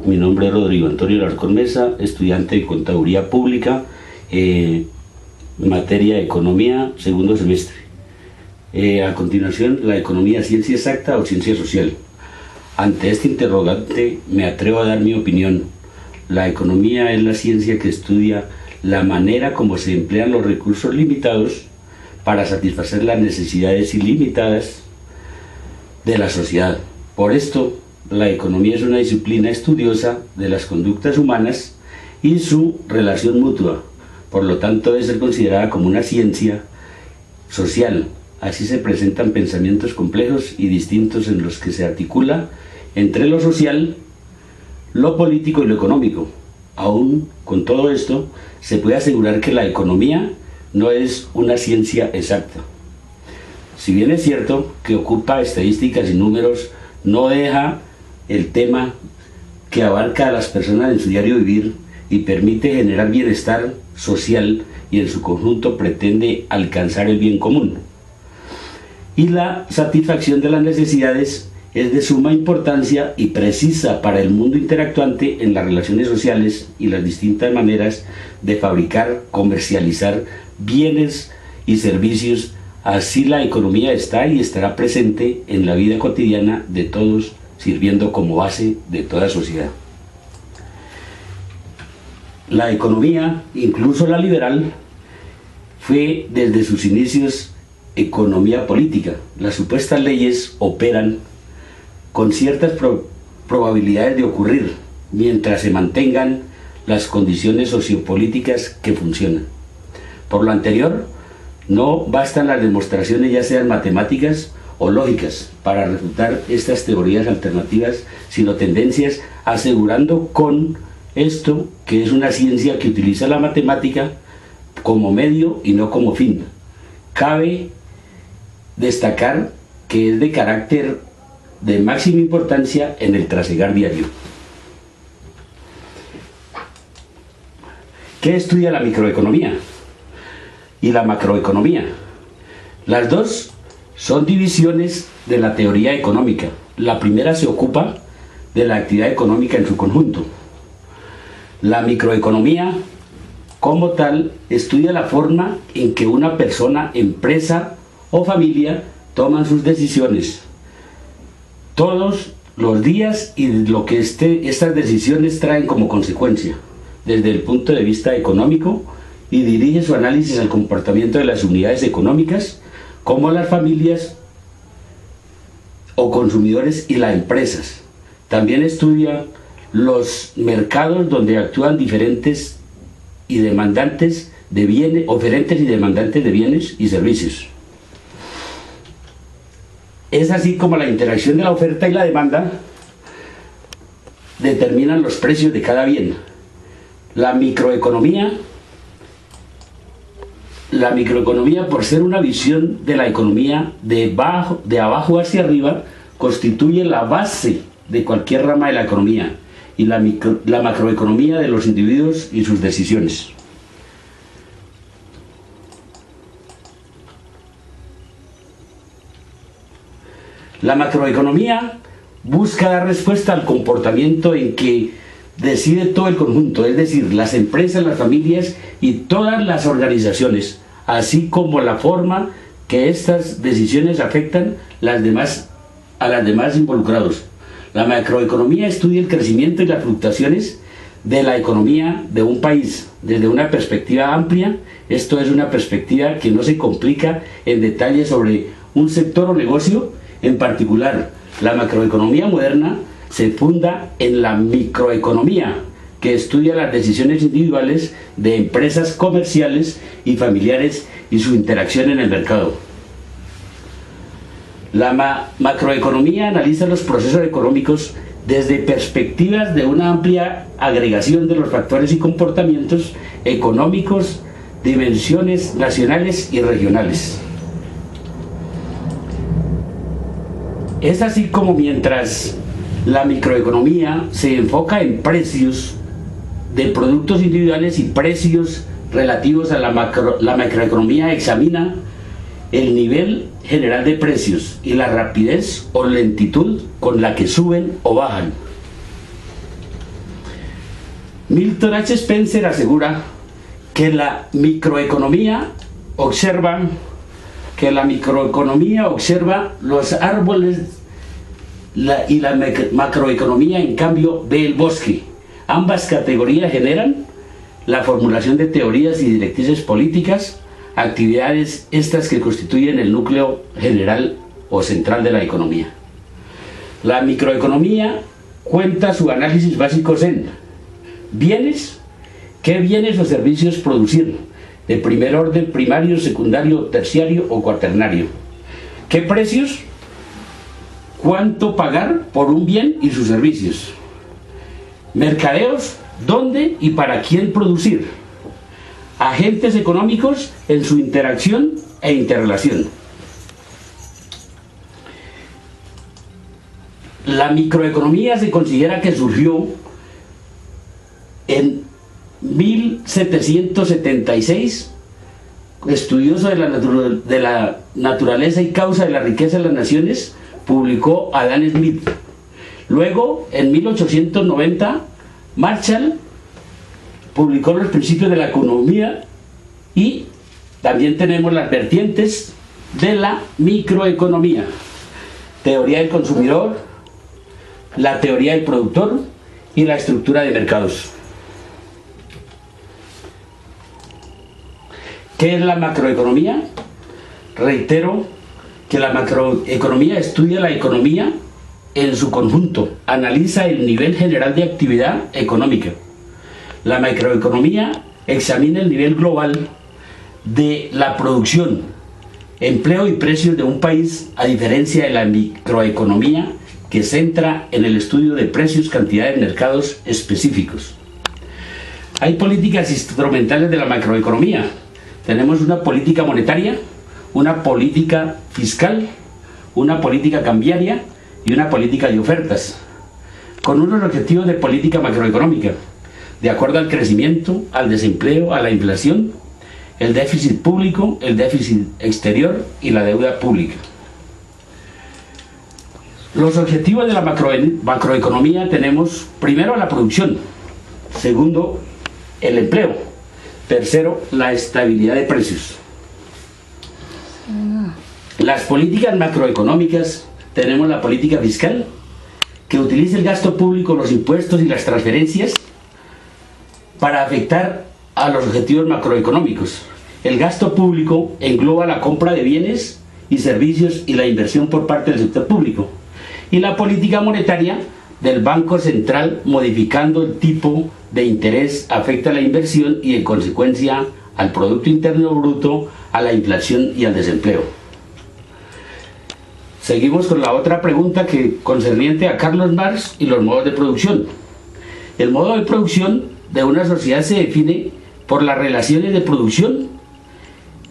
Mi nombre es Rodrigo Antonio Alarcón Mesa, estudiante de Contaduría Pública, materia de Economía, segundo semestre. A continuación, la economía, ciencia exacta o ciencia social. Ante este interrogante me atrevo a dar mi opinión. La economía es la ciencia que estudia la manera como se emplean los recursos limitados para satisfacer las necesidades ilimitadas de la sociedad. Por esto, la economía es una disciplina estudiosa de las conductas humanas y su relación mutua. Por lo tanto, debe ser considerada como una ciencia social. Así se presentan pensamientos complejos y distintos en los que se articula entre lo social, lo político y lo económico. Aún con todo esto, se puede asegurar que la economía no es una ciencia exacta. Si bien es cierto que ocupa estadísticas y números, no deja el tema que abarca a las personas en su diario vivir y permite generar bienestar social y en su conjunto pretende alcanzar el bien común. Y la satisfacción de las necesidades es de suma importancia y precisa para el mundo interactuante en las relaciones sociales y las distintas maneras de fabricar, comercializar bienes y servicios. Así la economía está y estará presente en la vida cotidiana de todos, sirviendo como base de toda sociedad. La economía, incluso la liberal, fue desde sus inicios economía política. Las supuestas leyes operan con ciertas probabilidades de ocurrir mientras se mantengan las condiciones sociopolíticas que funcionan. Por lo anterior, no bastan las demostraciones, ya sean matemáticas o lógicas, para refutar estas teorías alternativas, sino tendencias, asegurando con esto que es una ciencia que utiliza la matemática como medio y no como fin. Cabe destacar que es de carácter de máxima importancia en el trasegar diario. ¿Qué estudia la microeconomía y la macroeconomía? Las dos son divisiones de la teoría económica. La primera se ocupa de la actividad económica en su conjunto. La microeconomía, como tal, estudia la forma en que una persona, empresa o familia toman sus decisiones todos los días y lo que estas decisiones traen como consecuencia desde el punto de vista económico, y dirige su análisis al comportamiento de las unidades económicas como las familias o consumidores y las empresas. También estudia los mercados donde actúan diferentes y demandantes de bienes, oferentes y demandantes de bienes y servicios. Es así como la interacción de la oferta y la demanda determinan los precios de cada bien. La microeconomía, por ser una visión de la economía de abajo hacia arriba, constituye la base de cualquier rama de la economía, y la macroeconomía de los individuos y sus decisiones. La macroeconomía busca dar respuesta al comportamiento en que decide todo el conjunto, es decir, las empresas, las familias y todas las organizaciones, así como la forma que estas decisiones afectan a las demás involucrados. La macroeconomía estudia el crecimiento y las fluctuaciones de la economía de un país desde una perspectiva amplia. Esto es una perspectiva que no se complica en detalle sobre un sector o negocio en particular. La macroeconomía moderna se funda en la microeconomía, que estudia las decisiones individuales de empresas comerciales y familiares y su interacción en el mercado. La macroeconomía analiza los procesos económicos desde perspectivas de una amplia agregación de los factores y comportamientos económicos, dimensiones nacionales y regionales. Es así como mientras la microeconomía se enfoca en precios de productos individuales y precios relativos a la macroeconomía examina el nivel general de precios y la rapidez o lentitud con la que suben o bajan. Milton H. Spencer asegura que la microeconomía observa los árboles y la macroeconomía, en cambio, ve el bosque. Ambas categorías generan la formulación de teorías y directrices políticas, actividades estas que constituyen el núcleo general o central de la economía. La microeconomía cuenta su análisis básicos en bienes, qué bienes o servicios producir, de primer orden, primario, secundario, terciario o cuaternario, qué precios, cuánto pagar por un bien y sus servicios, mercadeos, dónde y para quién producir, agentes económicos en su interacción e interrelación. La microeconomía se considera que surgió en 1776, estudioso de la naturaleza y causa de la riqueza de las naciones, publicó Adam Smith. Luego, en 1890, Marshall publicó los principios de la economía, y también tenemos las vertientes de la microeconomía: teoría del consumidor, la teoría del productor y la estructura de mercados. ¿Qué es la macroeconomía? Reitero que la macroeconomía estudia la economía en su conjunto, analiza el nivel general de actividad económica. La macroeconomía examina el nivel global de la producción, empleo y precios de un país, a diferencia de la microeconomía, que centra en el estudio de precios, cantidades, mercados específicos. Hay políticas instrumentales de la macroeconomía. Tenemos una política monetaria, una política fiscal, una política cambiaria y una política de ofertas, con unos objetivos de política macroeconómica, de acuerdo al crecimiento, al desempleo, a la inflación, el déficit público, el déficit exterior y la deuda pública. Los objetivos de la macroeconomía tenemos: primero, la producción; segundo, el empleo; tercero, la estabilidad de precios. Las políticas macroeconómicas: tenemos la política fiscal, que utiliza el gasto público, los impuestos y las transferencias para afectar a los objetivos macroeconómicos. El gasto público engloba la compra de bienes y servicios y la inversión por parte del sector público. Y la política monetaria del Banco Central, modificando el tipo de interés, afecta a la inversión y, en consecuencia, al Producto Interno Bruto, a la inflación y al desempleo. Seguimos con la otra pregunta, que concerniente a Carlos Marx y los modos de producción. El modo de producción de una sociedad se define por las relaciones de producción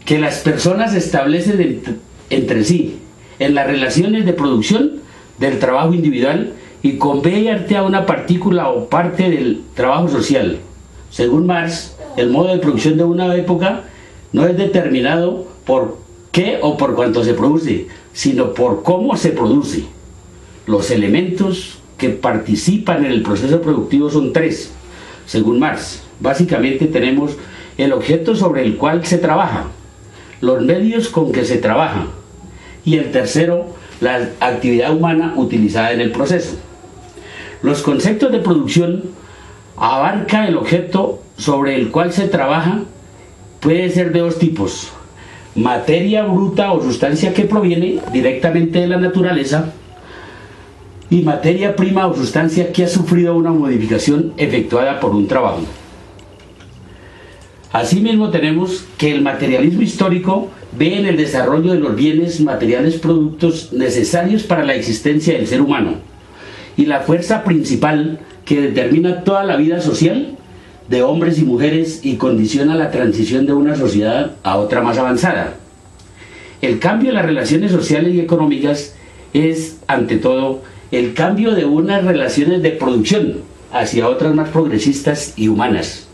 que las personas establecen entre sí, en las relaciones de producción del trabajo individual, y convierte a una partícula o parte del trabajo social. Según Marx, el modo de producción de una época no es determinado por qué o por cuánto se produce, sino por cómo se produce. Los elementos que participan en el proceso productivo son tres, según Marx. Básicamente tenemos el objeto sobre el cual se trabaja, los medios con que se trabaja, y el tercero, la actividad humana utilizada en el proceso. Los conceptos de producción abarca el objeto sobre el cual se trabaja. Puede ser de dos tipos: materia bruta o sustancia que proviene directamente de la naturaleza, y materia prima o sustancia que ha sufrido una modificación efectuada por un trabajo. Asimismo, tenemos que el materialismo histórico ve en el desarrollo de los bienes materiales productos necesarios para la existencia del ser humano, y la fuerza principal que determina toda la vida social de hombres y mujeres y condiciona la transición de una sociedad a otra más avanzada. El cambio en las relaciones sociales y económicas es, ante todo, el cambio de unas relaciones de producción hacia otras más progresistas y humanas.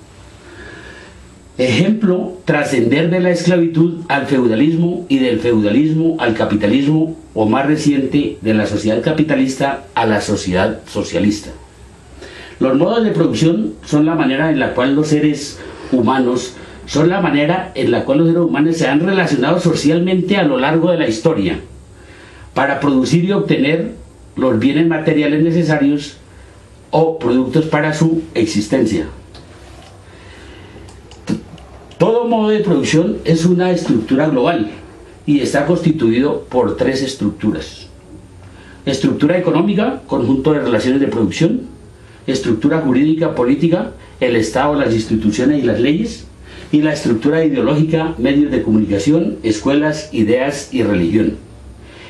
Ejemplo, trascender de la esclavitud al feudalismo y del feudalismo al capitalismo, o más reciente, de la sociedad capitalista a la sociedad socialista. Los modos de producción son la manera en la cual los seres humanos se han relacionado socialmente a lo largo de la historia para producir y obtener los bienes materiales necesarios o productos para su existencia. Todo modo de producción es una estructura global y está constituido por tres estructuras: estructura económica, conjunto de relaciones de producción; estructura jurídica, política, el Estado, las instituciones y las leyes; y la estructura ideológica, medios de comunicación, escuelas, ideas y religión.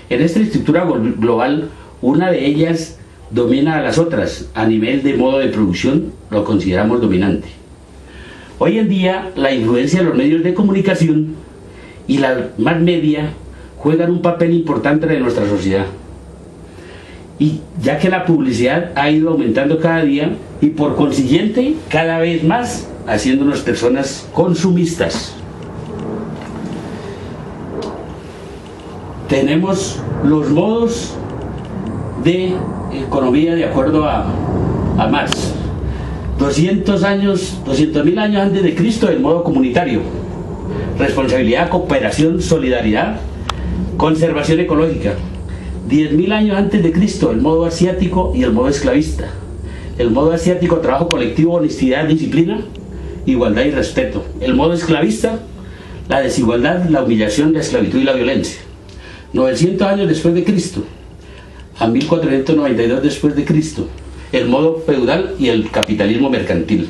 En esta estructura global, una de ellas domina a las otras. A nivel de modo de producción, lo consideramos dominante. Hoy en día, la influencia de los medios de comunicación y la más media juegan un papel importante en nuestra sociedad, y ya que la publicidad ha ido aumentando cada día y por consiguiente cada vez más haciéndonos personas consumistas. Tenemos los modos de economía de acuerdo a Marx. 200.000 años antes de Cristo, el modo comunitario: responsabilidad, cooperación, solidaridad, conservación ecológica. 10.000 años antes de Cristo, el modo asiático y el modo esclavista. El modo asiático: trabajo colectivo, honestidad, disciplina, igualdad y respeto. El modo esclavista: la desigualdad, la humillación, la esclavitud y la violencia. 900 años después de Cristo, a 1492 después de Cristo, el modo feudal y el capitalismo mercantil.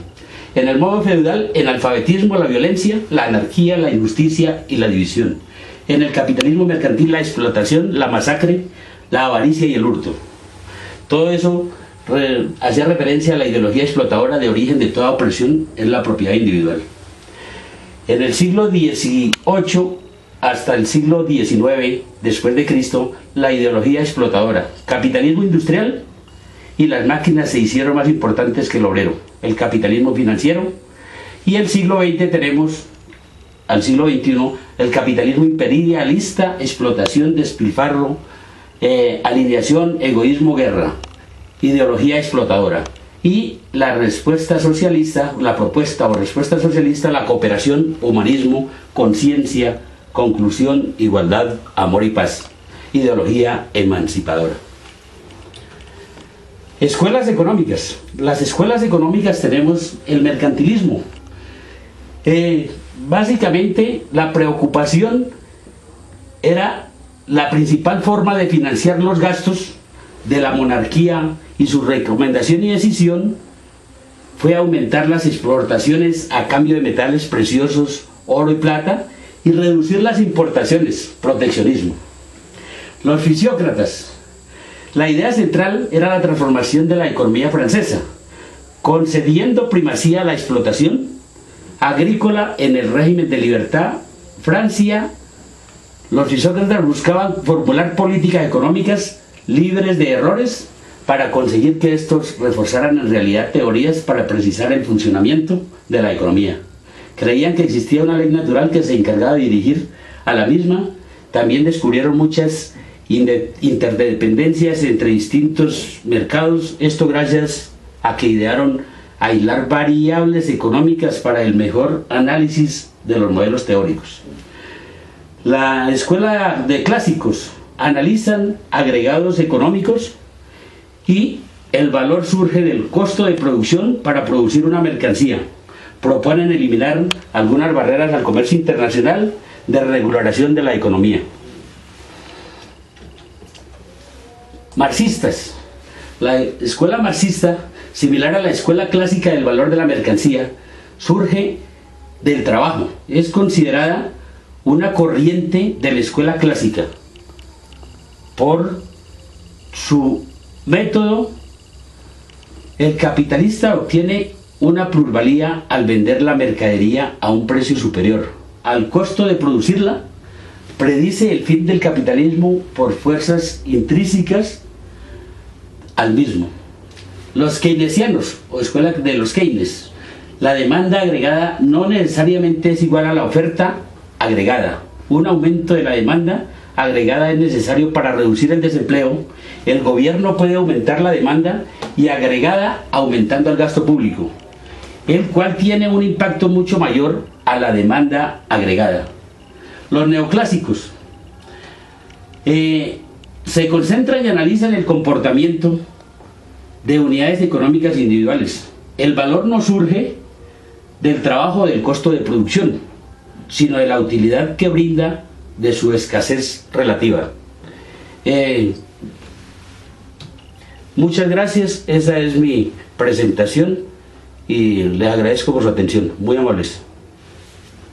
En el modo feudal, el analfabetismo, la violencia, la anarquía, la injusticia y la división. En el capitalismo mercantil, la explotación, la masacre, la avaricia y el hurto. Todo eso hacía referencia a la ideología explotadora de origen de toda opresión en la propiedad individual. En el siglo XVIII hasta el siglo XIX después de Cristo, la ideología explotadora, capitalismo industrial, y las máquinas se hicieron más importantes que el obrero, el capitalismo financiero. Y el siglo XX tenemos, al siglo XXI, el capitalismo imperialista, explotación, despilfarro, alineación, egoísmo, guerra, ideología explotadora. Y la respuesta socialista, la propuesta o respuesta socialista: la cooperación, humanismo, conciencia, conclusión, igualdad, amor y paz, ideología emancipadora. Escuelas económicas. Las escuelas económicas tenemos el mercantilismo. Básicamente, la preocupación era la principal forma de financiar los gastos de la monarquía, y su recomendación y decisión fue aumentar las exportaciones a cambio de metales preciosos, oro y plata, y reducir las importaciones, proteccionismo. Los fisiócratas. La idea central era la transformación de la economía francesa, concediendo primacía a la explotación agrícola en el régimen de libertad. Francia, los fisiócratas buscaban formular políticas económicas libres de errores para conseguir que estos reforzaran en realidad teorías para precisar el funcionamiento de la economía. Creían que existía una ley natural que se encargaba de dirigir a la misma. También descubrieron muchas interdependencias entre distintos mercados, esto gracias a que idearon aislar variables económicas para el mejor análisis de los modelos teóricos. La escuela de clásicos analizan agregados económicos y el valor surge del costo de producción para producir una mercancía. Proponen eliminar algunas barreras al comercio internacional de regulación de la economía. Marxistas. La escuela marxista, similar a la escuela clásica del valor de la mercancía, surge del trabajo. Es considerada una corriente de la escuela clásica por su método. El capitalista obtiene una plusvalía al vender la mercadería a un precio superior al costo de producirla. Predice el fin del capitalismo por fuerzas intrínsecas al mismo. Los keynesianos, o escuela de los Keynes. La demanda agregada no necesariamente es igual a la oferta agregada. Un aumento de la demanda agregada es necesario para reducir el desempleo El gobierno puede aumentar la demanda y agregada aumentando el gasto público, el cual tiene un impacto mucho mayor a la demanda agregada. Los neoclásicos se concentran y analizan el comportamiento de unidades económicas individuales. El valor no surge del trabajo o del costo de producción, sino de la utilidad que brinda de su escasez relativa. Muchas gracias, esa es mi presentación y les agradezco por su atención, muy amables.